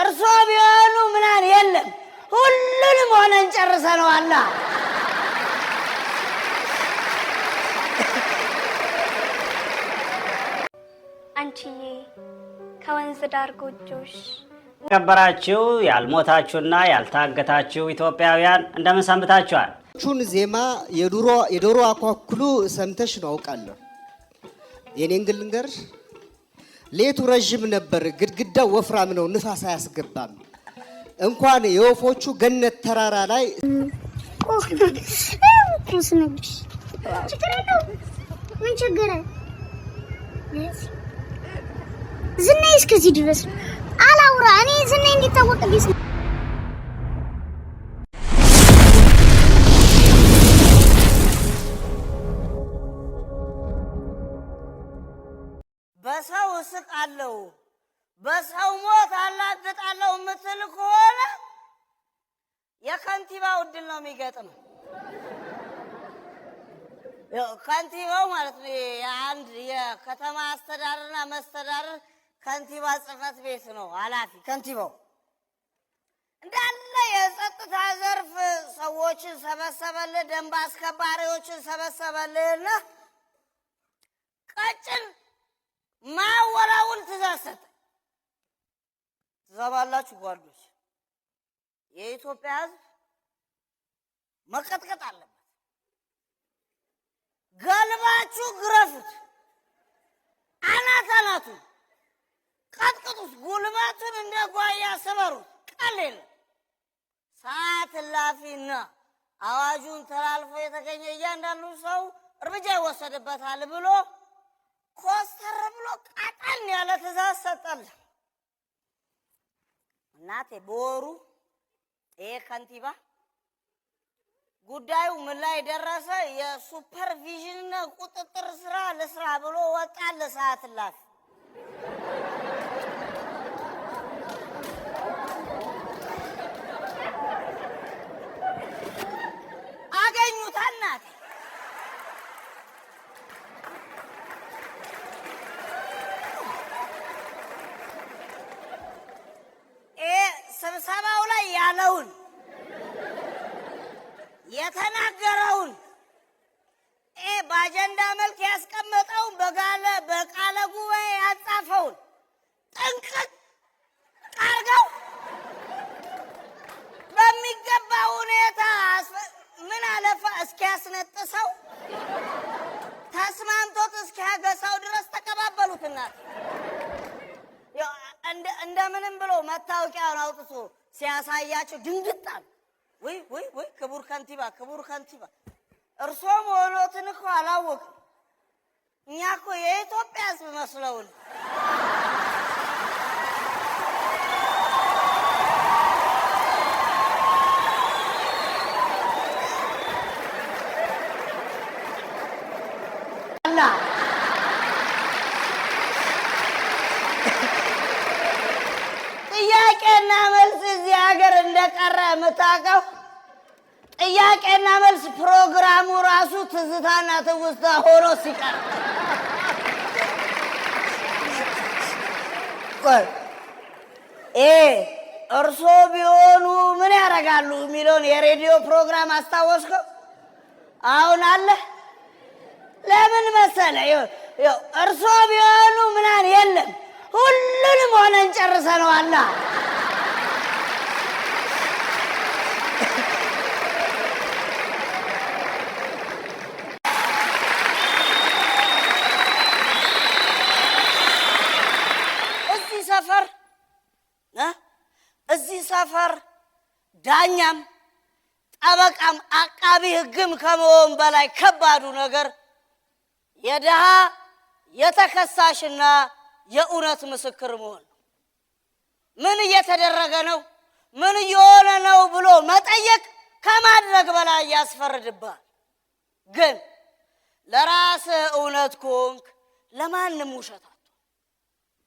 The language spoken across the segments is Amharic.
እርሶ ቢሆኑ ምናን የለም ሁሉንም ሆነን ጨርሰነዋል። አንቺዬ ከወንዝ ዳር ጎጆሽ ከበራችሁ ያልሞታችሁና ያልታገታችሁ ኢትዮጵያውያን እንደምን ሰንብታችኋል? ቹን ዜማ የዶሮ አኳኩሉ ሰምተሽ ነው አውቃለሁ። የኔን ግን ልንገርሽ፣ ሌቱ ረጅም ነበር፣ ግድግዳው ወፍራም ነው፣ ንፋስ አያስገባም። እንኳን የወፎቹ ገነት ተራራ ላይ ምን ችግር ዝናዬ እስከዚህ ድረስ አላውራ። እኔ ዝናዬ እንዲታወቅልኝ በሰው እስቃለሁ በሰው ሞት አላግጣለሁ የምትል ከሆነ የከንቲባው ዕድል ነው የሚገጥም። ከንቲባው ማለት ነው የአንድ የከተማ አስተዳደርና መስተዳደር ከንቲባ ጽሕፈት ቤት ነው ኃላፊ ከንቲባው። እንዳለ የጸጥታ ዘርፍ ሰዎችን ሰበሰበልህ፣ ደንብ አስከባሪዎችን ሰበሰበልህና ቀጭን ማወላውል ትእዛዝ ሰጠ። ትሰማላችሁ ጓዶች፣ የኢትዮጵያ ሕዝብ መቀጥቀጥ አለበት። ገልባችሁ ግረፉት፣ አናቱን ቀጥቅጡት፣ ጉልበቱን እንደ ጓያ ስበሩት። ቀል የለም። ሰዓት እላፊና አዋጁን ተላልፎ የተገኘ እያንዳንዱ ሰው እርምጃ ይወሰድበታል ብሎ ኮስተር ብሎ ቀጠን ያለ ትእዛዝ ሰጠል። እናቴ በወሩ ይሄ ከንቲባ ጉዳዩ ምን ላይ ደረሰ? የሱፐርቪዥንና ቁጥጥር ስራ ለስራ ብሎ ወጣ። ለሰዓት እላፊ አገኙት። እናቴ ስብሰባው ላይ ያለውን የተናገረውን በአጀንዳ መልክ ያስቀመጠውን በቃለ ጉባኤ ያጻፈውን ጥንቅቅ አርገው በሚገባ ሁኔታ ምን አለፈ እስኪያስነጥሰው ተስማምቶት እስኪያገሳው ድረስ ተቀባበሉትና እንደምንም ብሎ መታወቂያውን አውጥቶ ሲያሳያቸው ድንግጣል። ወይ ክቡር ከንቲባ እርሶ መሆኖትን እኮ አላወቅም። እኛ እኮ የኢትዮጵያ ሕዝብ መስለውን። ጥያቄና መልስ እዚህ ሀገር እንደቀረ የምታውቀው ጥያቄና መልስ ፕሮግራሙ ራሱ ትዝታና ትውስታ ሆኖ ሲቀር እርሶ ቢሆኑ ምን ያደርጋሉ የሚለውን የሬዲዮ ፕሮግራም አስታወስከው? አሁን አለ። ለምን መሰለ? እርሶ ቢሆኑ ምናን የለም ሁሉንም ሆነን ጨርሰነዋል። እዚህ ሰፈር ዳኛም ጠበቃም አቃቢ ሕግም ከመሆን በላይ ከባዱ ነገር የድሃ የተከሳሽና የእውነት ምስክር መሆን ነው። ምን እየተደረገ ነው፣ ምን እየሆነ ነው ብሎ መጠየቅ ከማድረግ በላይ ያስፈርድብሃል። ግን ለራስህ እውነት ከሆንክ ለማንም ውሸት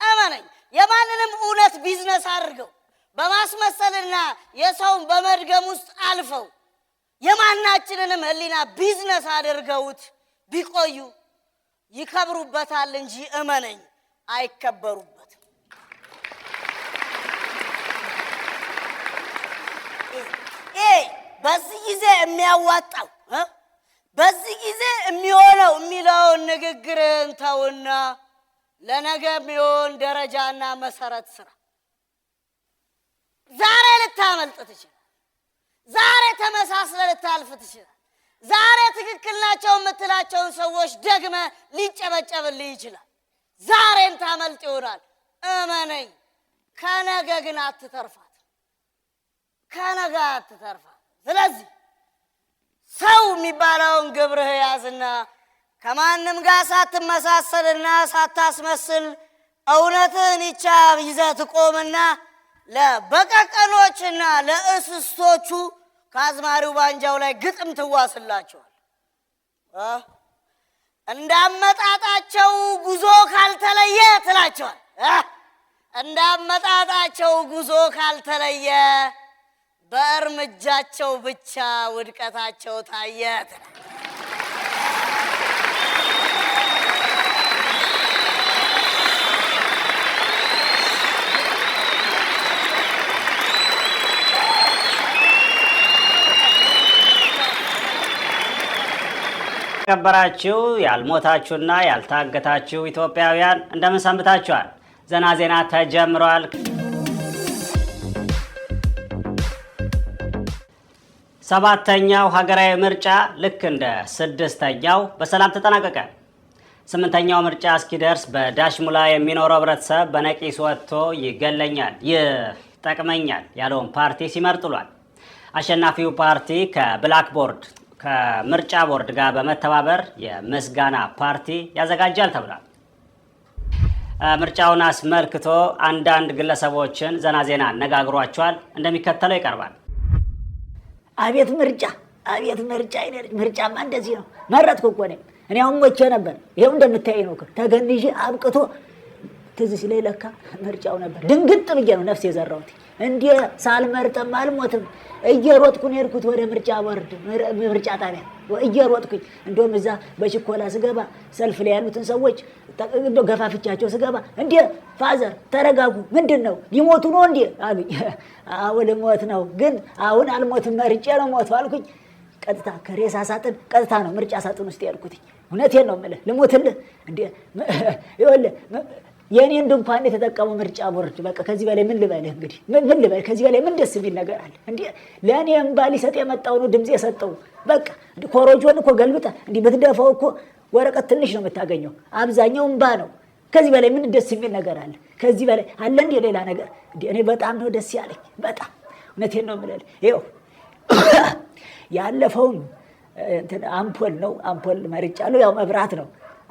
እመነኝ። የማንንም እውነት ቢዝነስ አድርገው በማስመሰልና የሰውን በመድገም ውስጥ አልፈው የማናችንንም ህሊና ቢዝነስ አድርገውት ቢቆዩ ይከብሩበታል እንጂ እመነኝ አይከበሩበትም። በዚህ ጊዜ የሚያዋጣው በዚህ ጊዜ የሚሆነው የሚለውን ንግግርን ተውና ለነገ የሚሆን ደረጃና መሰረት ስራ። ዛሬ ልታመልጥ ትችላል። ዛሬ ተመሳስለ ልታልፍ ትችላል። ዛሬ ትክክል ናቸው የምትላቸውን ሰዎች ደግመ ሊጨበጨብልህ ይችላል። ዛሬን ታመልጥ ይሆናል፣ እመነኝ። ከነገ ግን አትተርፋት፣ ከነገ አትተርፋት። ስለዚህ ሰው የሚባለውን ግብርህ ያዝና ከማንም ጋር ሳትመሳሰልና ሳታስመስል እውነትን ይቻ ይዘህ ትቆምና ለበቀቀኖችና ለእስስቶቹ ከአዝማሪው ባንጃው ላይ ግጥም ትዋስላቸዋል። እንዳመጣጣቸው ጉዞ ካልተለየ ትላቸዋል። እንዳመጣጣቸው ጉዞ ካልተለየ በእርምጃቸው ብቻ ውድቀታቸው ታየ ትላል። የተከበራችሁ ያልሞታችሁና ያልታገታችሁ ኢትዮጵያውያን እንደምን ሰንብታችኋል? ዘና ዜና ተጀምሯል። ሰባተኛው ሀገራዊ ምርጫ ልክ እንደ ስድስተኛው በሰላም ተጠናቀቀ። ስምንተኛው ምርጫ እስኪደርስ በዳሽሙላ የሚኖረው ህብረተሰብ በነቂስ ወጥቶ ይገለኛል፣ ይጠቅመኛል ያለውን ፓርቲ ሲመርጥ ውሏል። አሸናፊው ፓርቲ ከብላክቦርድ ከምርጫ ቦርድ ጋር በመተባበር የምስጋና ፓርቲ ያዘጋጃል ተብሏል። ምርጫውን አስመልክቶ አንዳንድ ግለሰቦችን ዘና ዜና አነጋግሯቸዋል። እንደሚከተለው ይቀርባል። አቤት ምርጫ፣ አቤት ምርጫ! ምርጫማ እንደዚህ ነው። መረጥኩ እኮ እኔ አሁን ሞቼ ነበር። ይኸው እንደምታይ ነው። ተገንዤ አብቅቶ ትዝ ሲለኝ ለካ ምርጫው ነበር። ድንግጥ ብዬ ነው ነፍስ የዘራሁት። እንዴ ሳልመርጥም አልሞትም። እየሮጥኩ ነው የሄድኩት ወደ ምርጫ ቦርድ ምርጫ ጣቢያ እየሮጥኩኝ። እንደውም እዛ በችኮላ ስገባ ሰልፍ ላይ ያሉትን ሰዎች እንደው ገፋፍቻቸው ስገባ እንዴ ፋዘር ተረጋጉ፣ ምንድን ነው ሊሞቱ ነው እንዴ አሉኝ። አሁን ልሞት ነው ግን አሁን አልሞትም፣ መርጬ ነው ሞት አልኩኝ። ቀጥታ ከሬሳ ሳጥን ቀጥታ ነው ምርጫ ሳጥን ውስጥ ያልኩት። እውነቴን ነው የምልህ፣ ልሞትልህ እንዴ ይኸውልህ የኔን ድንኳን የተጠቀመው ምርጫ ቦርድ። በቃ ከዚህ በላይ ምን ልበልህ? እንግዲህ ምን ልበል? ከዚህ በላይ ምን ደስ የሚል ነገር አለ እንዴ? ለኔ እምባ ሊሰጥ የመጣው ነው ድምጽ የሰጠው። በቃ ኮሮጆን እኮ ገልብጠ እንዲህ ብትደፋው እኮ ወረቀት ትንሽ ነው የምታገኘው፣ አብዛኛው እምባ ነው። ከዚህ በላይ ምን ደስ የሚል ነገር አለ? ከዚህ በላይ አለ እንዴ ሌላ ነገር? እንዴ እኔ በጣም ነው ደስ ያለኝ፣ በጣም እውነቴን ነው የምልህ። ይኸው ያለፈውን አምፖል ነው አምፖል መርጫለሁ፣ ያው መብራት ነው።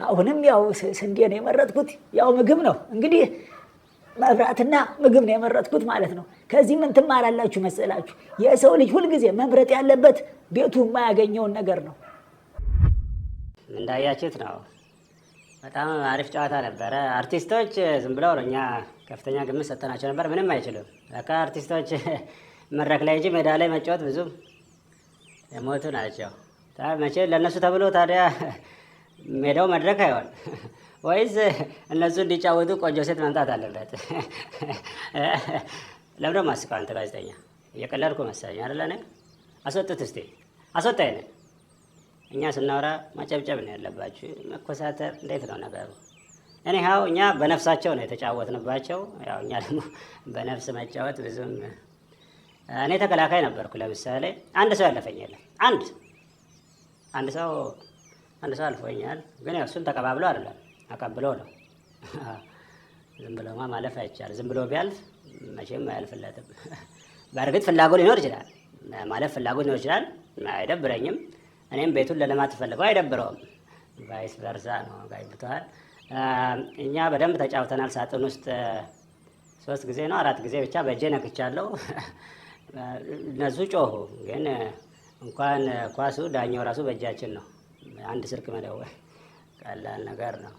አሁንም ያው ስንዴ ነው የመረጥኩት፣ ያው ምግብ ነው እንግዲህ መብራትና ምግብ ነው የመረጥኩት ማለት ነው። ከዚህ ምን ትማራላችሁ መሰላችሁ? የሰው ልጅ ሁልጊዜ መምረጥ ያለበት ቤቱ የማያገኘውን ነገር ነው። እንዳያችሁት ነው። በጣም አሪፍ ጨዋታ ነበረ። አርቲስቶች ዝም ብለው ነው፣ እኛ ከፍተኛ ግምት ሰጥተናቸው ነበር። ምንም አይችሉም። በቃ አርቲስቶች መድረክ ላይ እንጂ ሜዳ ላይ መጫወት ብዙም የሞቱ ናቸው። መቼ ለእነሱ ተብሎ ታዲያ ሜዳው መድረክ አይሆን ወይስ እነሱ እንዲጫወቱ ቆንጆ ሴት መምጣት አለበት? ለምዶ ማስቀው አንተ ጋዜጠኛ እየቀለድኩ መሰለኝ አይደለ? እኔ አስወጡት እስቲ አስወጣኝ። እኛ ስናወራ ማጨብጨብ ነው ያለባችሁ፣ መኮሳተር እንዴት ነው ነገሩ? እኔው እኛ በነፍሳቸው ነው የተጫወትንባቸው። ያው እኛ ደግሞ በነፍስ መጫወት ብዙም እኔ ተከላካይ ነበርኩ። ለምሳሌ አንድ ሰው ያለፈኝ የለም። አንድ ሰው አልፎኛል። ግን ያው እሱን ተቀባብሎ አይደለም አቀብሎ ነው። ዝም ብሎማ ማለፍ አይቻልም። ዝም ብሎ ቢያልፍ መቼም አያልፍለትም። በእርግጥ ፍላጎት ሊኖር ይችላል፣ ማለፍ ፍላጎት ሊኖር ይችላል። አይደብረኝም። እኔም ቤቱን ለልማት ፈልገው አይደብረውም። ቫይስ ቨርሳ ነው። ጋይብቷል። እኛ በደንብ ተጫውተናል። ሳጥን ውስጥ 3 ጊዜ ነው 4 ጊዜ ብቻ በእጄ ነክቻለሁ። እነሱ ጮሁ። ግን እንኳን ኳሱ ዳኛው ራሱ በእጃችን ነው። አንድ ስልክ መደወል ቀላል ነገር ነው።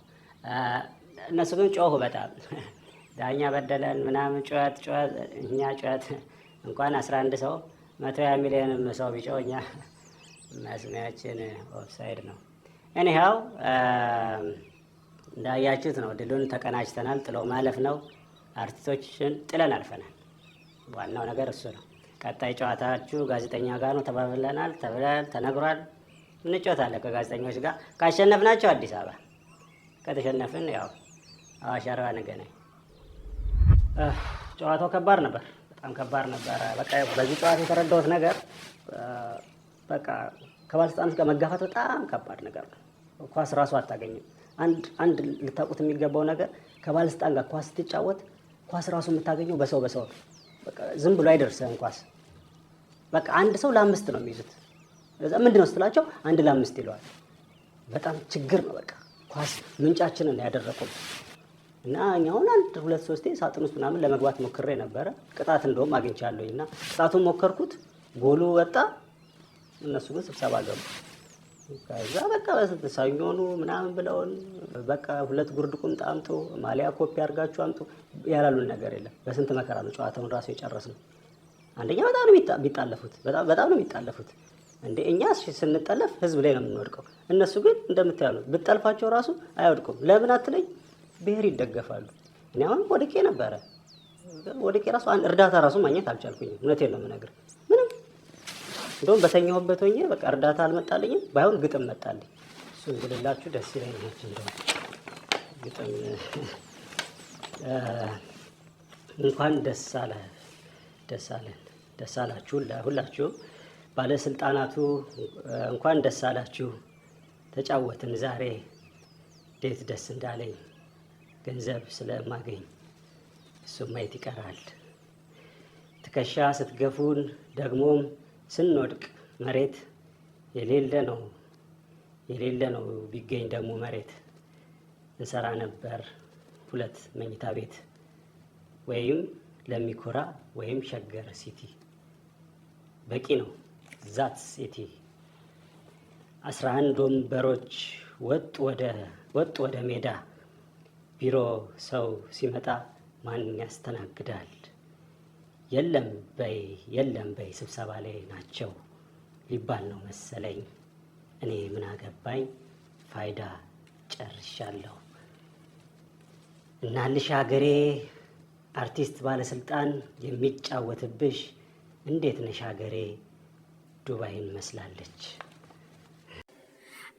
እነሱ ግን ጮሁ በጣም ዳኛ በደለን ምናምን ጩኸት። እኛ ጩኸት እንኳን 11 ሰው 120 ሚሊዮንም ሰው ቢጮህ እኛ መስሚያችን ኦፍሳይድ ነው። ኤኒሃው እንዳያችሁት ነው። ድሉን ተቀናጅተናል። ጥሎ ማለፍ ነው። አርቲስቶችን ጥለን አልፈናል። ዋናው ነገር እሱ ነው። ቀጣይ ጨዋታችሁ ጋዜጠኛ ጋር ነው ተባብለናል፣ ተነግሯል። እንጫወታለን ከጋዜጠኞች ጋር። ካሸነፍናቸው አዲስ አበባ፣ ከተሸነፍን ያው አዋሽ አርባ እንገናኝ። ጨዋታው ከባድ ነበር፣ በጣም ከባድ ነበር። በቃ በዚህ ጨዋታ የተረዳሁት ነገር በቃ ከባለስልጣናት ጋር መጋፋት በጣም ከባድ ነገር ነው። ኳስ ራሱ አታገኝም። አንድ ልታውቁት የሚገባው ነገር ከባለስልጣን ጋር ኳስ ስትጫወት ኳስ ራሱ የምታገኘው በሰው ነው። በቃ ዝም ብሎ አይደርስም ኳስ። በቃ አንድ ሰው ለአምስት ነው የሚይዙት። ለዛ ምንድነው ስትላቸው 1 ለ5 ይለዋል። በጣም ችግር ነው። በቃ ኳስ ምንጫችንን ያደረቁት እና እኛውን 1 2 3 ሳጥን ውስጥ ምናምን ለመግባት ሞክሬ ነበረ። ቅጣት እንደውም አግኝቻለሁና ቅጣቱን ሞከርኩት፣ ጎሉ ወጣ። እነሱ ግን ስብሰባ ገቡ። ከዛ በቃ በሰኞኑ ምናምን ብለውን በቃ 2 ጉርድ ቁምጣ አምጡ፣ ማሊያ ኮፒ አድርጋችሁ አምጡ ያላሉን ነገር የለም። በስንት መከራ ነው ጨዋታውን ራሱ የጨረስነው። አንደኛ በጣም ነው የሚጣለፉት፣ በጣም ነው የሚጣለፉት። እንደ እኛ ስንጠለፍ ህዝብ ላይ ነው የምንወድቀው። እነሱ ግን እንደምታዩት ብጠልፋቸው ራሱ አይወድቁም። ለምን አትለኝ? ብሔር ይደገፋሉ። እኔ አሁን ወድቄ ነበረ። ወድቄ ራሱ እርዳታ ራሱ ማግኘት አልቻልኩኝም። እውነቴን ነው የምነግርህ። ምንም እንደውም በተኛሁበት ሆኜ በቃ እርዳታ አልመጣልኝም። ባይሆን ግጥም መጣልኝ። እሱን ብልላችሁ ደስ ይለኛል። እንደው ግጥም እንኳን ደስ አለን፣ ደስ አላችሁ ሁላችሁም ባለስልጣናቱ እንኳን ደስ አላችሁ። ተጫወትን ዛሬ እንዴት ደስ እንዳለኝ ገንዘብ ስለማገኝ እሱ ማየት ይቀራል። ትከሻ ስትገፉን ደግሞም ስንወድቅ መሬት የሌለ ነው ቢገኝ ደግሞ መሬት እንሰራ ነበር 2 መኝታ ቤት ወይም ለሚኮራ ወይም ሸገር ሲቲ በቂ ነው ዛት ሲቲ 11 ወንበሮች ወጥ ወደ ሜዳ ቢሮ ሰው ሲመጣ ማን ያስተናግዳል? የለም በይ ስብሰባ ላይ ናቸው ሊባል ነው መሰለኝ። እኔ ምን አገባኝ ፋይዳ ጨርሻለሁ። እናልሽ ሀገሬ አርቲስት ባለስልጣን የሚጫወትብሽ እንዴት ነሽ ሀገሬ ዱባይን መስላለች።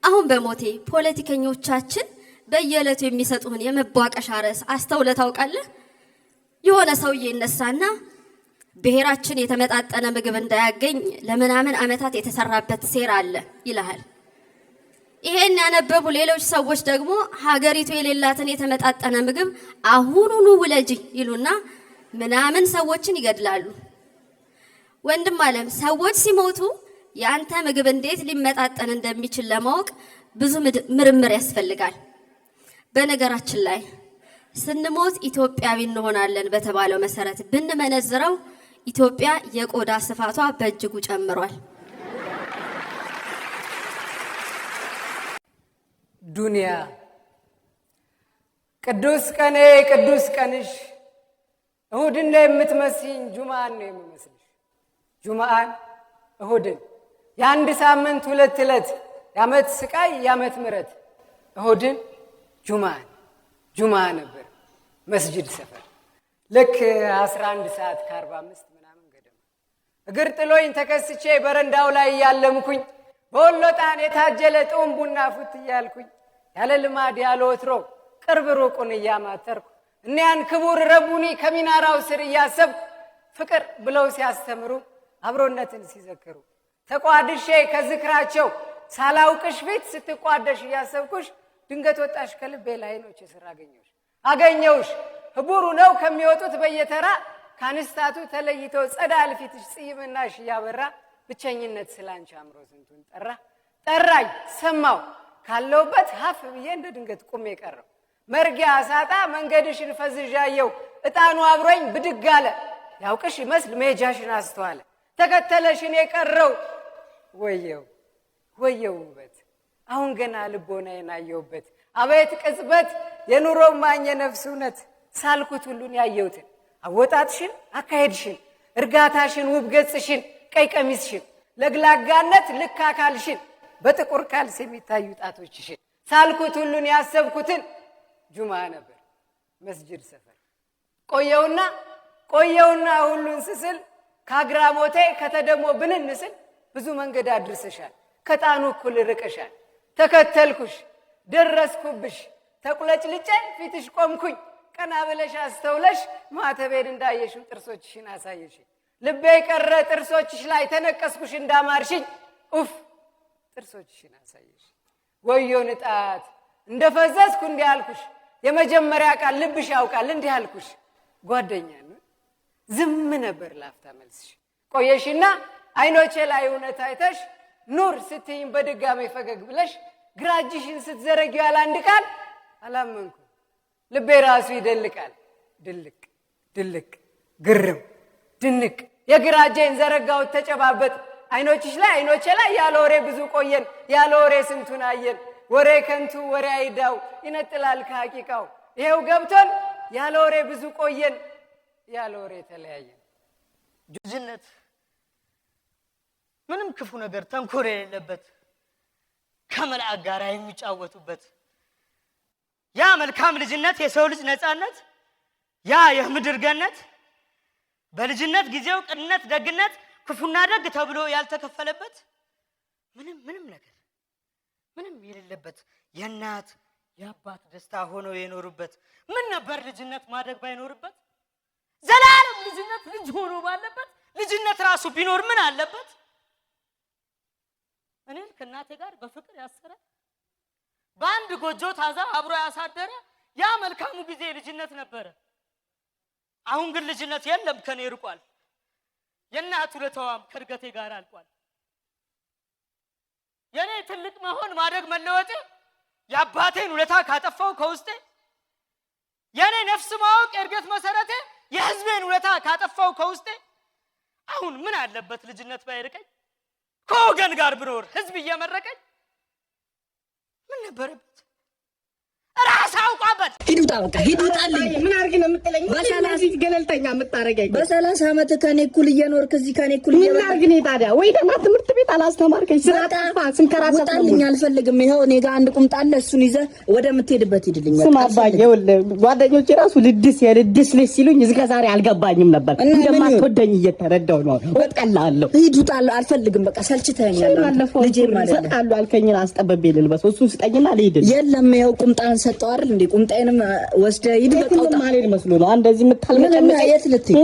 አሁን በሞቴ ፖለቲከኞቻችን በየዕለቱ የሚሰጡን የመቧቀሻ ርዕስ አስተውለህ ታውቃለህ? የሆነ ሰውዬ ይነሳና ብሔራችን የተመጣጠነ ምግብ እንዳያገኝ ለምናምን ዓመታት የተሰራበት ሴራ አለ ይልሃል። ይሄን ያነበቡ ሌሎች ሰዎች ደግሞ ሀገሪቱ የሌላትን የተመጣጠነ ምግብ አሁኑኑ ውለጂ ይሉና ምናምን ሰዎችን ይገድላሉ። ወንድም ዓለም ሰዎች ሲሞቱ ያንተ ምግብ እንዴት ሊመጣጠን እንደሚችል ለማወቅ ብዙ ምርምር ያስፈልጋል። በነገራችን ላይ ስንሞት ኢትዮጵያዊ እንሆናለን በተባለው መሰረት ብንመነዝረው ኢትዮጵያ የቆዳ ስፋቷ በእጅጉ ጨምሯል። ዱንያ ቅዱስ ቀኔ ቅዱስ ቀንሽ እሁድን ነው የምትመስኝ፣ ጁማአን ነው የምመስልሽ። ጁማአን እሁድን የአንድ ሳምንት 2 ዕለት የዓመት ስቃይ የዓመት ምሕረት እሁድን ጁማአን ጁማአ ነበር መስጂድ ሰፈር ልክ 11 ሰዓት ከ45 ምናምን ገደማ እግር ጥሎኝ ተከስቼ በረንዳው ላይ ያለምኩኝ በወሎ ጣን የታጀለ ጡም ቡና ፉት እያልኩኝ ያለ ልማድ ያለ ወትሮ ቅርብ ሩቁን እያማተርኩ እኒያን ክቡር ረቡኒ ከሚናራው ስር እያሰብኩ ፍቅር ብለው ሲያስተምሩ አብሮነትን ሲዘክሩ ተቋድሼ ከዝክራቸው ሳላውቅሽ ፊት ስትቋደሽ እያሰብኩሽ ድንገት ወጣሽ ከልቤ ላይ ነው ስራ አገኘውሽ ህቡሩ ነው ከሚወጡት በየተራ ካንስታቱ ተለይቶ ጸዳል ፊትሽ ጽይምናሽ ያበራ ብቸኝነት ስላንቺ አምሮ ስንቱን ጠራኝ ሰማው ካለውበት ሀፍ ብዬ እንደ ድንገት ቁሜ ቀረው መርጊያ ሳጣ መንገድሽን ፈዝዣየው እጣኑ አብሮኝ ብድግ አለ ያውቅሽ ይመስል መሄጃሽን አስተዋለ ተከተለሽን የቀረው ወየው ውበት አሁን ገና ልቦናዬን አየሁበት አቤት ቅጽበት የኑሮ ማኝ ነፍስ እውነት ሳልኩት ሁሉን ያየሁትን አወጣጥሽን አካሄድሽን እርጋታሽን ውብ ገጽሽን ቀይ ቀሚስሽን ለግላጋነት ልክ አካልሽን በጥቁር ካልስ የሚታዩ ጣቶችሽን ሳልኩት ሁሉን ያሰብኩትን ጁማአ ነበር መስጂድ ሰፈር ቆየውና ሁሉን ስስል ካግራሞቴ ከተደሞ ብንንስል ብዙ መንገድ አድርሰሻል ከጣኑ እኩል ርቀሻል ተከተልኩሽ ደረስኩብሽ ተቁለጭልጬ ፊትሽ ቆምኩኝ ቀና ብለሽ አስተውለሽ ማተቤን እንዳየሽው ጥርሶችሽን አሳየሽ ልቤ ቀረ ጥርሶችሽ ላይ ተነቀስኩሽ እንዳማርሽኝ ኡፍ ጥርሶችሽን አሳየሽ ወዮ ንጣት እንደፈዘዝኩ እንዲያልኩሽ የመጀመሪያ ቃል ልብሽ ያውቃል እንዲያልኩሽ ጓደኛ ነው ዝም ነበር ላፍታ መልስሽ ቆየሽና አይኖቼ ላይ እውነት አይተሽ ኑር ስትይኝ በድጋሜ ፈገግ ብለሽ ግራጅሽን ስትዘረጊው ያለ አንድ ቃል አላመንኩ ልቤ ራሱ ይደልቃል ድልቅ ድልቅ ግርም ድንቅ የግራጄን ዘረጋው ተጨባበጥ አይኖችሽ ላይ አይኖቼ ላይ ያለ ወሬ ብዙ ቆየን ያለ ወሬ ስንቱን አየን ወሬ ከንቱ ወሬ አይዳው ይነጥላል ከሐቂቃው ይሄው ገብቶን ያለ ወሬ ብዙ ቆየን ያለ ወሬ ተለያየን ልጅነት ምንም ክፉ ነገር ተንኮል የሌለበት ከመልአክ ጋር የሚጫወቱበት ያ መልካም ልጅነት የሰው ልጅ ነፃነት ያ የምድር ገነት በልጅነት ጊዜው ቅንነት ደግነት ክፉና ደግ ተብሎ ያልተከፈለበት ምንም ነገር ምንም የሌለበት የእናት የአባት ደስታ ሆኖ የኖሩበት ምን ነበር ልጅነት ማደግ ባይኖርበት ዘላለም ልጅነት ልጅ ሆኖ ባለበት ልጅነት ራሱ ቢኖር ምን አለበት እኔን ከእናቴ ጋር በፍቅር ያሰረ በአንድ ጎጆ ታዛ አብሮ ያሳደረ ያ መልካሙ ጊዜ ልጅነት ነበረ አሁን ግን ልጅነት የለም ከኔ ርቋል የእናቱ ለተዋም ከርገቴ ጋር አልቋል የኔ ትልቅ መሆን ማደግ መለወጥ ያባቴን ውለታ ካጠፋው ከውስጤ የኔ ነፍስ ማወቅ የእርገት መሰረቴ የህዝቤን ውለታ ካጠፋው ከውስጤ አሁን ምን አለበት ልጅነት ባይርቀኝ ከወገን ጋር ብኖር ህዝብ እየመረቀኝ ምን ነበረበት ራስ አውቃበት ሂዱታ በቃ ሂዱታልኝ ምን አርግ ነው የምትለኝ በሰላም ገለልተኛ የምታረጋኝ በ30 አመት ከኔ እኩል እየኖርክ እዚህ ከኔ እኩል ምን አርግ ነው ታዲያ ወይ ደግሞ ትምህርት ቤት አላስተማርከኝ ስራ ጠፋ ስንከራተት ወጣልኝ አልፈልግም ይሄው እኔ ጋር አንድ ቁምጣ አለ እሱን ይዘህ ወደምትሄድበት ሂድልኝ ስማ አባዬ ጓደኞቼ ራሱ ልድስ ልጅ ሲሉኝ እስከ ዛሬ አልገባኝም ነበር እንደማትወደኝ እየተረዳው ነው ወጣላለሁ ሂዱታ አልፈልግም በቃ ሰልችተኛል ልጄ ማለት ነው አልከኝና አስጠበቤ ልልበስ እሱን ስጠኝና ልሂድ የለም ይሄው ቁምጣን ሰጠው አይደል እንዴ ቁምጣዬንም ወስደ ሂድ በቃው ማለት መስሎ ነው እንደዚህ የምታልመጨመጭ የት ልትይ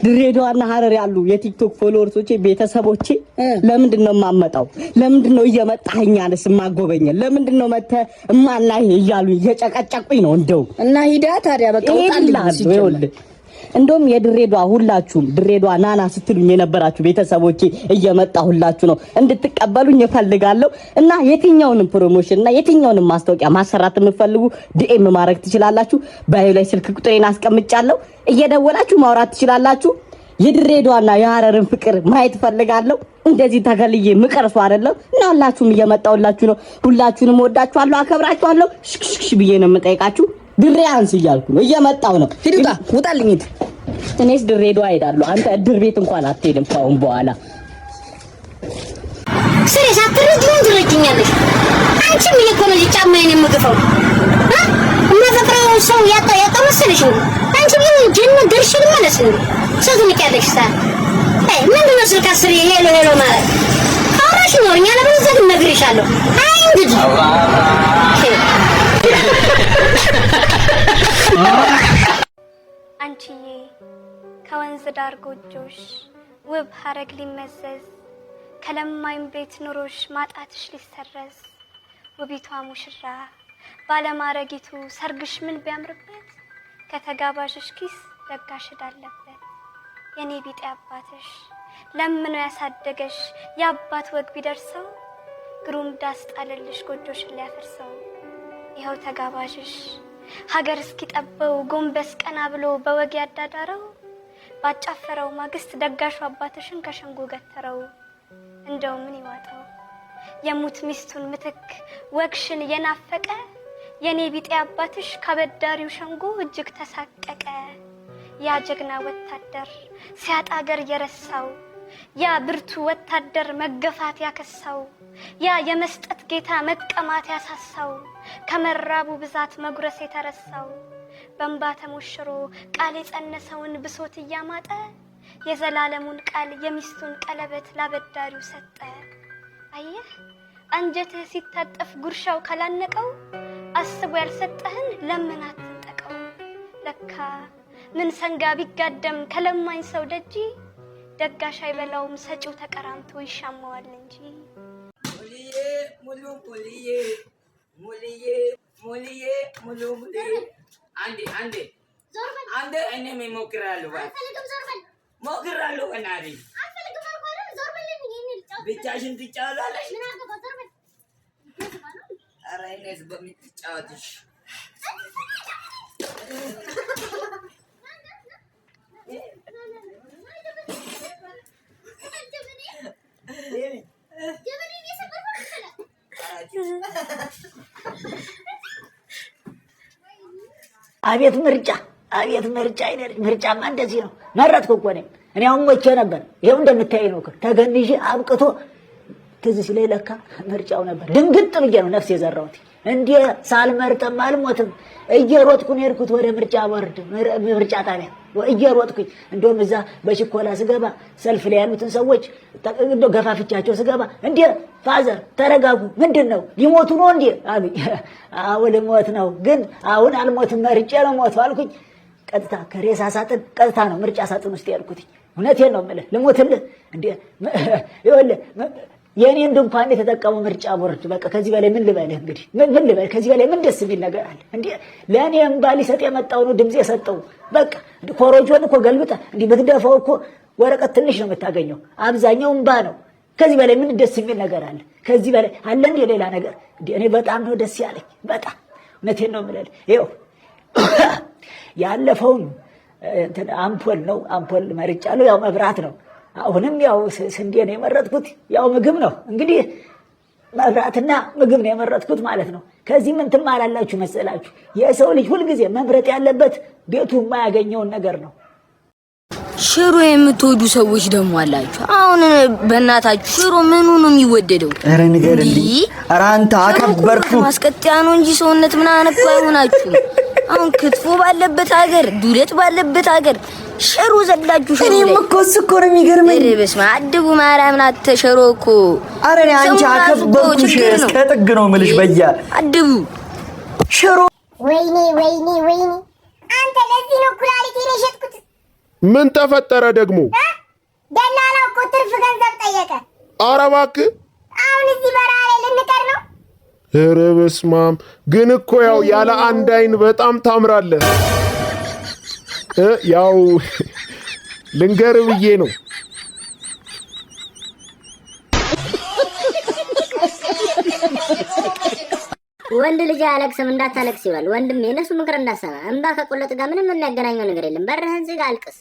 ድሬዳዋና ሐረር ያሉ የቲክቶክ ፎሎወርሶቼ ቤተሰቦቼ ለምንድን ነው የማመጣው ለምንድን ነው እየመጣኸኛለስ ማጎበኘ ለምንድን ነው መተ እማላይ እያሉ እየጨቀጨቁኝ ነው እንደው እና ሂዳ ታዲያ በቃ ወጣልኝ እንደውም የድሬዳዋ ሁላችሁም ድሬዳዋ ናና ስትሉኝ የነበራችሁ ቤተሰቦቼ እየመጣሁላችሁ ነው እንድትቀበሉኝ እፈልጋለሁ እና የትኛውንም ፕሮሞሽን እና የትኛውንም ማስታወቂያ ማሰራት የምትፈልጉ ዲኤም ማድረግ ትችላላችሁ ባዩ ላይ ስልክ ቁጥሬን አስቀምጫለሁ እየደወላችሁ ማውራት ትችላላችሁ የድሬዳዋና የሐረርን ፍቅር ማየት ፈልጋለሁ እንደዚህ ተከልዬ ምቀርሱ አይደለም እና ሁላችሁም እየመጣሁላችሁ ነው ሁላችሁንም ወዳችኋለሁ አከብራችኋለሁ ሽክሽክሽ ብዬ ነው የምጠይቃችሁ ድሬ አንስ እያልኩ ነው እየመጣሁ ነው ሂዱታ ውጣልኝ እኔስ ድሬዳዋ እሄዳለሁ አንተ ድር ቤት እንኳን አትሄድም ካሁን በኋላ ስሬስ አትረጂኝ ትረጂኛለሽ አንቺም እየኮነጅ ጫማዬን የምገፋው ማፈቅረው ሰው ያጣ መሰለሽ አንቺ ግን ጀነ ገርሽል ማለት ነው ሰትንቀያለሽ ሳ ምንድን ነው ስልክ አስር ሄሎ ማለት አውራሽ ኖርኛ ለምን ነግሬሻለሁ አይ እንግዲህ አንቺዬ ከወንዝ ዳር ጎጆሽ ውብ ሐረግ ሊመዘዝ ከለማኝ ቤት ኑሮሽ ማጣትሽ ሊሰረዝ ውቢቷ ሙሽራ ባለማረጊቱ ሰርግሽ ምን ቢያምርበት ከተጋባዥሽ ኪስ ደጋሽ ዳለበት የኔ ቢጤ አባትሽ ለምኖ ያሳደገሽ የአባት ወግ ቢደርሰው ግሩም ዳስ ጣለልሽ ጎጆሽን ሊያፈርሰው ይኸው ተጋባዥሽ ሀገር እስኪጠበው ጎንበስ ቀና ብሎ በወግ ያዳዳረው ባጫፈረው ማግስት ደጋሹ አባትሽን ከሸንጎ ገተረው እንደው ምን ይዋጣው የሙት ሚስቱን ምትክ ወግሽን የናፈቀ የኔ ቢጤ አባትሽ ካበዳሪው ሸንጎ እጅግ ተሳቀቀ ያ ጀግና ወታደር ሲያጣ አገር የረሳው ያ ብርቱ ወታደር መገፋት ያከሳው ያ የመስጠት ጌታ መቀማት ያሳሳው ከመራቡ ብዛት መጉረስ የተረሳው በእንባ ተሞሽሮ ቃል የጸነሰውን ብሶት እያማጠ የዘላለሙን ቃል የሚስቱን ቀለበት ላበዳሪው ሰጠ። አየህ አንጀትህ ሲታጠፍ ጉርሻው ካላነቀው አስቦ ያልሰጠህን ለምን አትንጠቀው። ለካ ምን ሰንጋ ቢጋደም ከለማኝ ሰው ደጂ ደጋሽ አይበላውም ሰጪው ተቀራምቶ ይሻማዋል እንጂ። ሙልዬ ሙሉ ሙልዬ ሙልዬ ሙልዬ ሙሉ ሙልዬ አንዴ እኔም እሞክራለሁ ሞክራለሁ። እናቴ ብቻሽን ትጫወታለሽ? ኧረ እኔስ በምትጫወትሽ አቤት ምርጫ አቤት ምርጫ አይደል? ምርጫማ እንደዚህ ነው። መረጥኩ እኮ እኔ አሁን ሞቼ ነበር። ይሄው እንደምታይ ነው። ተገንዤ አብቅቶ ትዝ ሲለኝ ለካ ምርጫው ነበር። ድንግጥ ብዬ ነው ነፍስ የዘራሁት። እንዴ ሳልመርጥም አልሞትም። እየሮጥኩ ነው የሄድኩት ወደ ምርጫ ቦርድ ምርጫ ጣቢያ እየሮጥኩኝ። እንደውም እዛ በችኮላ ስገባ ሰልፍ ላይ ያሉትን ሰዎች እንደው ገፋፍቻቸው ስገባ እንዴ ፋዘር ተረጋጉ፣ ምንድን ነው ሊሞቱ ነው እንዴ አሉኝ። አዎ ልሞት ነው፣ ግን አሁን አልሞትም መርጬ ነው ሞት አልኩኝ። ቀጥታ ከሬሳ ሳጥን ቀጥታ ነው ምርጫ ሳጥን ውስጥ ያልኩት። እውነቴን ነው የምልህ። ልሞትልህ እንዴ ይኸውልህ የኔን ድንኳን የተጠቀመው ምርጫ ቦርድ። በቃ ከዚህ በላይ ምን ልበልህ? እንግዲህ ምን ልበል? ከዚህ በላይ ምን ደስ የሚል ነገር አለ እንዴ? ለኔ እምባ ሊሰጥ የመጣው ነው ድምጽ የሰጠው። በቃ ኮሮጆን እኮ ገልብጠ እንዲህ ብትደፋው እኮ ወረቀት ትንሽ ነው የምታገኘው፣ አብዛኛው እምባ ነው። ከዚህ በላይ ምን ደስ የሚል ነገር አለ? ከዚህ በላይ አለ እንዴ ሌላ ነገር? እንዴ እኔ በጣም ነው ደስ ያለኝ፣ በጣም እውነቴን ነው የምልህ። ይኸው ያለፈውን አምፖል ነው አምፖል መርጫለሁ፣ ያው መብራት ነው። አሁንም ያው ስንዴ ነው የመረጥኩት፣ ያው ምግብ ነው እንግዲህ መብራትና ምግብ ነው የመረጥኩት ማለት ነው። ከዚህ ምን ትማራላችሁ መሰላችሁ? የሰው ልጅ ሁልጊዜ መምረጥ ያለበት ቤቱ የማያገኘውን ነገር ነው። ሽሮ የምትወዱ ሰዎች ደግሞ አላችሁ። አሁን በእናታችሁ ሽሮ ምኑ ነው የሚወደደው? ኧረ ንገርልኝ። ኧረ አንተ አከበርኩ። ማስቀጠያ ነው እንጂ ሰውነት ምናምን እኮ አይሆናችሁ። አሁን ክትፎ ባለበት ሀገር፣ ዱለት ባለበት ሀገር ሽሮ ዘላችሁ ሽሮ። እኔም እኮ እሱ እኮ ነው የሚገርመኝ። ኧረ በስመ አብ አድቡ ማርያምን አትሸሮ እኮ። ኧረ እኔ አንቺ አከበርኩሽ እስከ ጥግ ነው የምልሽ። በያ አድቡ ሽሮ። ወይኔ ወይኔ ወይኔ! አንተ ለዚህ ነው ኩላሊቴን የሸጥኩት። ምን ተፈጠረ ደግሞ? ደላላው እኮ ትርፍ ገንዘብ ጠየቀ። ኧረ እባክህ አሁን እዚህ በረሃ ላይ ልንቀር ነው። ኧረ በስመ አብ! ግን እኮ ያው ያለ አንድ አይን በጣም ታምራለህ። ያው ልንገር ብዬ ነው። ወንድ ልጅ አያለቅስም እንዳታለቅስ ይላል ወንድም። የነሱ ምክር እንዳሰማ እንባ ከቁለጥ ጋር ምንም የሚያገናኘው ነገር የለም። በርህን ዝጋ፣ አልቅስ።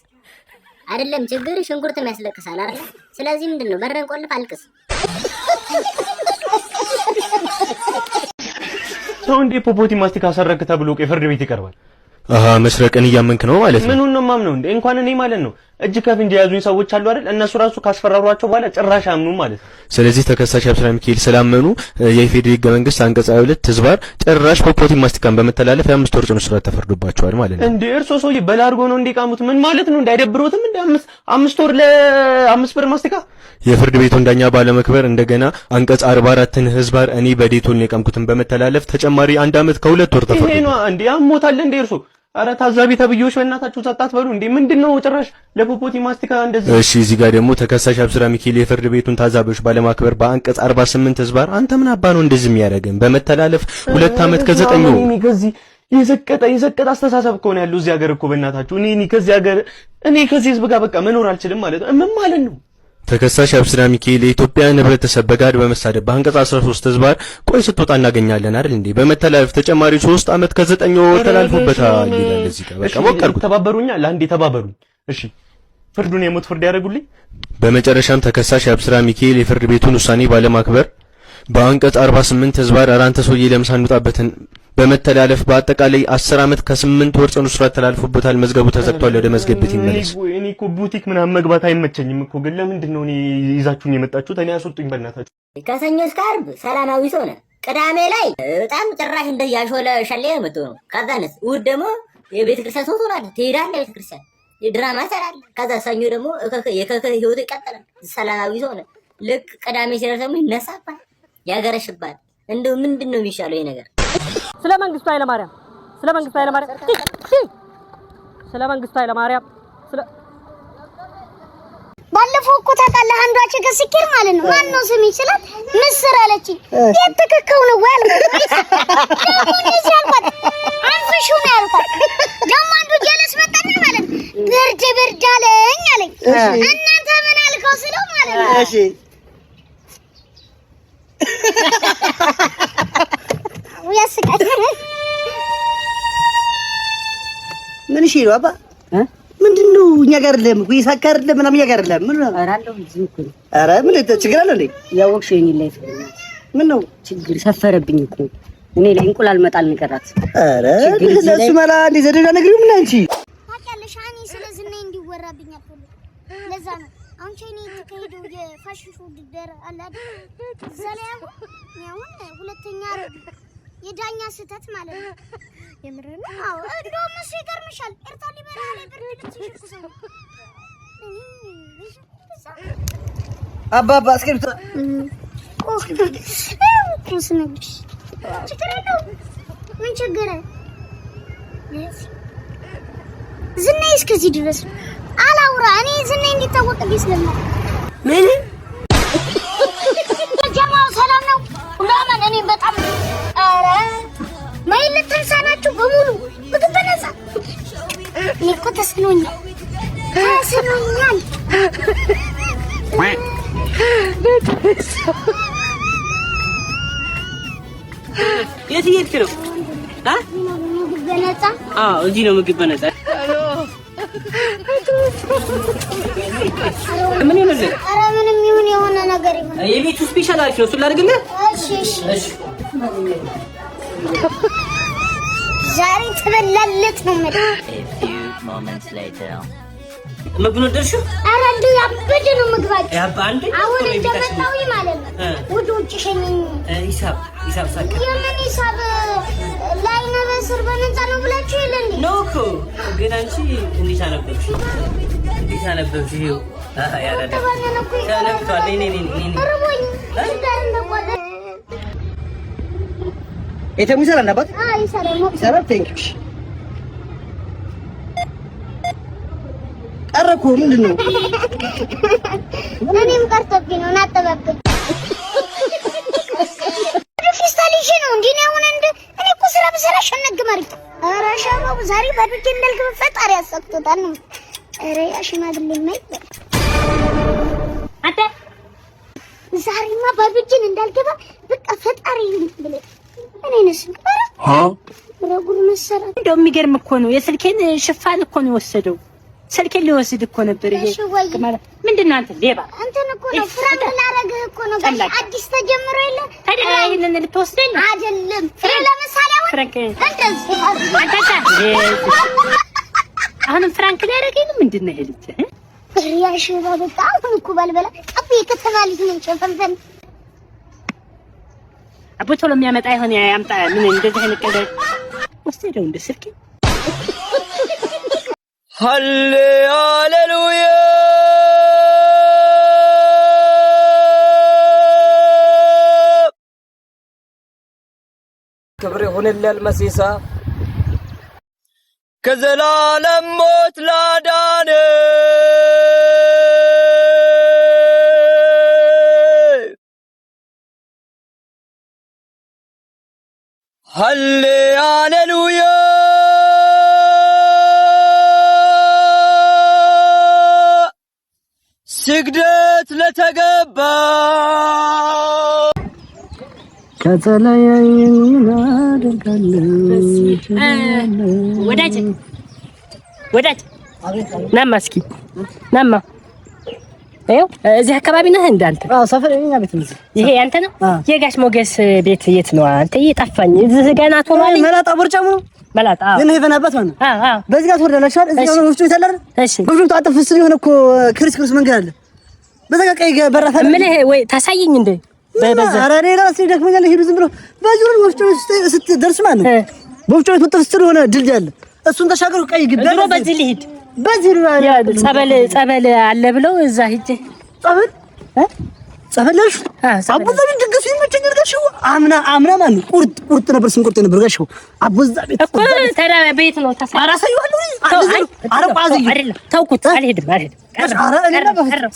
አይደለም ችግር ሽንኩርትም ያስለቅሳል አይደል? ስለዚህ ምንድነው በርህን ቆልፍ፣ አልቅስ። ሰው እንዴ ፖፖቲ ማስቲካ ሰረክ ተብሎ ፍርድ ቤት ይቀርባል? አሃ መስረቅን እያመንክ ነው ማለት ነው። ምኑን ነው ማምነው እንዴ? እንኳን እኔ ማለት ነው እጅ ከፍንጅ የያዙኝ ሰዎች አሉ አይደል? እነሱ ራሱ ካስፈራሯቸው በኋላ ጭራሽ አምኑ ማለት ነው። ስለዚህ ተከሳሽ አብስራ ሚካኤል ስላመኑ የኢፌዴሪ ሕገ መንግስት አንቀጽ 22 ህዝባር ጭራሽ ፖፖቲ ማስቲካን በመተላለፍ የ5 ወር ጽኑ እስራት ተፈርዶባቸዋል ማለት ነው። እንዴ እርሶ ሰውዬ በላርጎ ነው እንዲቃሙት ምን ማለት ነው? እንዳይደብሮትም እንደ 5 ወር ለ5 ብር ማስቲካ የፍርድ ቤቱን ዳኛ ባለመክበር እንደገና አንቀጽ 44ን ህዝባር እኔ በዴቶል ነው የቀምኩትን በመተላለፍ ተጨማሪ 1 ዓመት ከ2 ወር ተፈርዶ። ይሄ ነው እንዴ ያሞታል እንዴ እርሶ? አረ ታዛቢ ተብዮሽ በእናታችሁ ጸጣት በሉ እንዴ! ምንድነው ጭራሽ ለፖፖቲ ማስቲካ እንደዚህ? እሺ እዚህ ጋር ደግሞ ተከሳሽ አብስራ ሚካኤል የፍርድ ቤቱን ታዛቢዎች ባለማክበር በአንቀጽ 48 ህዝባር አንተ ምን አባ ነው እንደዚህ የሚያደርገን በመተላለፍ 2 ዓመት ከ9 ወር። እኔ ከዚህ የዘቀጠ አስተሳሰብ ከሆነ ያለው እዚህ ሀገር እኮ በእናታችሁ እኔ ከዚህ ህዝብ ጋር በቃ መኖር አልችልም ማለት ነው። ምን ማለት ነው? ተከሳሽ አብስራ ሚካኤል የኢትዮጵያን ህብረተሰብ በጋድ በመሳደብ በአንቀጽ 13 ህዝባር ቆይ ስትወጣ እናገኛለን አይደል እንዴ በመተላለፍ ተጨማሪ 3 ዓመት ከ9 ወር ተላልፎበታል ይላል። እዚህ ጋር በቃ ሞከርኩ። ተባበሩኛ ለአንዴ ተባበሩኝ። እሺ ፍርዱን የሞት ፍርድ ያደርጉልኝ። በመጨረሻም ተከሳሽ አብስራ ሚካኤል የፍርድ ቤቱን ውሳኔ ባለማክበር በአንቀጽ 48 ህዝባር አራንተ ሰውዬ ለምሳን እንውጣበትን በመተላለፍ በአጠቃላይ 10 ዓመት ከ8 ወር ጽኑ እስራት ተላልፎበታል። መዝገቡ ተዘግቷል። ወደ መዝገብ ቤት ይመለስ። እኔ እኮ ቡቲክ ምናምን መግባት አይመቸኝም እኮ ግን ለምንድን ነው እኔ ይዛችሁኝ የመጣችሁት? እኔ አስወጡኝ በእናታችሁ። ከሰኞ እስከ ዓርብ ሰላማዊ ሰው ነህ። ቅዳሜ ላይ በጣም ጭራሽ እንደዚህ ያሾለ ሸሌ ነው የምትሆነው። ከዛንስ እሑድ ደግሞ የቤተ ክርስቲያን ሰው ትሆናለህ፣ ትሄዳለህ ቤተ ክርስቲያን የድራማ ትሰራለህ። ከዛ ሰኞ ደግሞ የከከ ህይወት ይቀጥላል። ሰላማዊ ሰው ነህ። ልክ ቅዳሜ ሲደርስ ደግሞ ይነሳባል፣ ያገረሽባል። እንደው ምንድን ነው የሚሻለው ይሄ ነገር? ስለ መንግስቱ ኃይለማርያም ባለፈው እኮ ታውቃለህ፣ አንዷ ችግር ስኪር ማለት ነው። ማን ነው ስም ይችላል? ምስር አለችኝ። የተከከው ነው ወይ አልኳት። ደግሞ እዚህ አልኳት፣ አንፍሹ ነው ያልኳት። ደግሞ አንዱ ጀለስ መጣና ማለት ነው ብርድ አለኝ አለኝ። እናንተ ምን አልከው ስለው ማለት ነው እሺ ያስቃል። ምን እሺ ነው አባ ምንድነው? እኛ ጋር አይደለም እኮ ይሳካ አይደለም ምናምን እኛ ጋር አይደለም። ምን ነው? ኧረ አለው እዚህ እኮ ነው። ኧረ ምን ችግር አለ እንዴ? ያወቅሽው የኔ ላይ ምን ነው ችግር ሰፈረብኝ እኮ እኔ ላይ እንቁላል መጣል ንቀራት። ኧረ ለሱ ማላ እንደ ዘደዳ ነግሪው ምን አንቺ ታውቂያለሽ። እኔ ስለዚህ ነኝ እንዲወራብኝ አልፈልግም። ለዛ ነው አሁን ቼኔ ተከሄደው የፋሽን ውድድር አለ አይደል? ዘላም ያው ሁለተኛ የዳኛ ስህተት ማለት ነው። የምር ነው? አዎ እንደውም እሱ ይገርምሻል። ኤርትራ ሊበላ ላይ ብርድ ልትሽኩ ሰው አባባ እስክሪፕት ስነግርሽ ችግር የለውም። ምን ችግር አለ? ዝናዬ እስከዚህ ድረስ አላውራ። እኔ ዝናዬ እንዲታወቅልኝ ስለማውቅ ምን ጀማው ሰላም ነው ሁላማን እኔ በጣም ኧረ ማይለት ተንሳናችሁ በሙሉ ምግብ በነፃ እኔ እኮ ተስኖኛል። የት እየሄድክ ነው? ምግብ በነፃ? አዎ እዚህ ነው ምግብ በነፃ። ምን ይሆናል? ኧረ ምንም ይሁን የሆነ ነገር ይሁን። የቤቱ ስፔሻል አሪፍ ነው። እሱን ላድርግልህ? እሺ ዛሬ ተበላለት ነው ምግቡን ወደድሽው? ኧረ እንደው ያበደ ነው ምግባችሁ። አንዴ አሁን እንደመጣሁ ማለት ነው ወደ ውጭ ሸኘኝ። ሂሳብ ሳቅ የምን ሂሳብ ለዓይነ በስር በነፃ ነው ብላችሁ የለ እንዴ? ኖ እኮ ግን አንቺ እንዴት አነበብሽ? ይኸው ያረዳ ተነክቷል። እርቦኝ ጋር እንደቆለ ኤተሙ ይሰራል አባት? አይ ይሰራል። ቴንክ ዩ ቀረኩ። ምንድን ነው? እኔም ቀርቶብኝ ነው እናጠባብኝ ፊስታሊሽ ነው እንዴ ነው እንደ እኔ እኮ ስራ በሰራ ሸነግማሪ። ኧረ ሻባው ዛሬ ባዱት እንደልግብ ፈጣሪ ያሰጥቶታል ነው። ኧረ ያሽማግሌ ማይበል አታ ዛሬማ ባዱትን እንዳልገባ በቃ ፈጣሪ ብለ እኔ ነሽ ረጉር መሰራ። እንደው የሚገርም እኮ ነው። የስልኬን ሽፋን እኮ ነው የወሰደው። ስልኬን ሊወስድ እኮ ነበር። ይሄ ምንድን ነው? አንተ ሌባ! አንተን እኮ ነው ፍራንክ ላረግህ እኮ ነው። አዲስ ተጀምሮ የለ ታዲያ ይሄንን ልትወስደኝ አይደለም። ለምሳሌ ፍራንክ አሁንም ፍራንክ ሊያደርገኝ ነው። ምንድን ነው ይሄ ልጅ? ሪያሽ በጣም እኮ ባልበላ ጠብ የከተማ ልጅ ነኝ። ሸፈንፈን አቦ ቶሎ የሚያመጣ ይሆን ያምጣ። ምን እንደዚህ አይነት ቀልድ ወስደው እንደ ስልኬ ሃሌሉያ ክብር ይሁንልህ መሲሳ ከዘላለም ሞት ላዳነ ሃሌሉያ ስግደት ለተገባ ከተለያየን አደርጋለሁ። ወዳጅ ናማ እስኪ ናማ። ይኸው እዚህ አካባቢ ነህ እንዳንተ? አዎ ሰፈር የኛ ቤት ነው። ይሄ ያንተ ነው? የጋሽ ሞገስ ቤት የት ነው? አንተ እየጠፋኝ እዚህ ገና ቶሎ አለኝ። መላጣ ቦርጫሙ መላጣ ግን ይፈናበት ማለት ነው። አዎ በዚህ ጋር ትወርዳለሽ አይደል? እዚህ ጋር ወፍጮ ይሰላል። እሺ ወፍጮ ታጠፍ ስል የሆነ እኮ ክርስክርስ መንገድ አለ። በዛ ጋር ቀይ በራፋ ምን ይሄ ወይ ታሳየኝ እንዴ? በዛ ኧረ እኔ ራሴ ደክመኛል። ሄዱ ዝም ብሎ በዙር ወፍጮ ስትደርስ ማለት ነው። ወፍጮ ቤት ወጥተህ ስትል የሆነ ድልድይ አለ። እሱን ተሻገሩ ቀይ ግድ ድሮ በዚህ ልሂድ በዚህ ጸበል አለ ብለው እዛ ሂጅ ጸበል ጸበልሽ አቡዛ ቤት ድግሱ ይመቸኛል ጋሽው አምና ማን ቁርጥ ነበር ስንቁርጥ ነበር ጋሽው አቡዛ ቤት እኮ ተራ ቤት ነው አራሳይዋለሁ አረ ቋዚ አይደለም ተውኩት አልሄድም አረ እኔ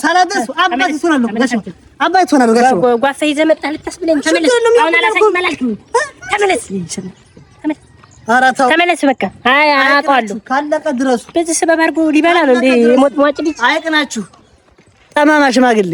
ሰላደስ አባቴ ሆናለሁ ጋሽው አባቴ ሆናለሁ ጋሽው ጓሳ ይዘህ መጣህ ልታስብለኝ ተመለስ አሁን አላሳይም አላልክም ተመለስ ተመለስ በቃ አይ አውቀዋለሁ ካለቀ ድረሱ በዚህ ሰበብ አድርጎ ሊበላ ነው እንዴ ሞት ሟጭ ልጅ አይቅናችሁ ጠማማ ሽማግሌ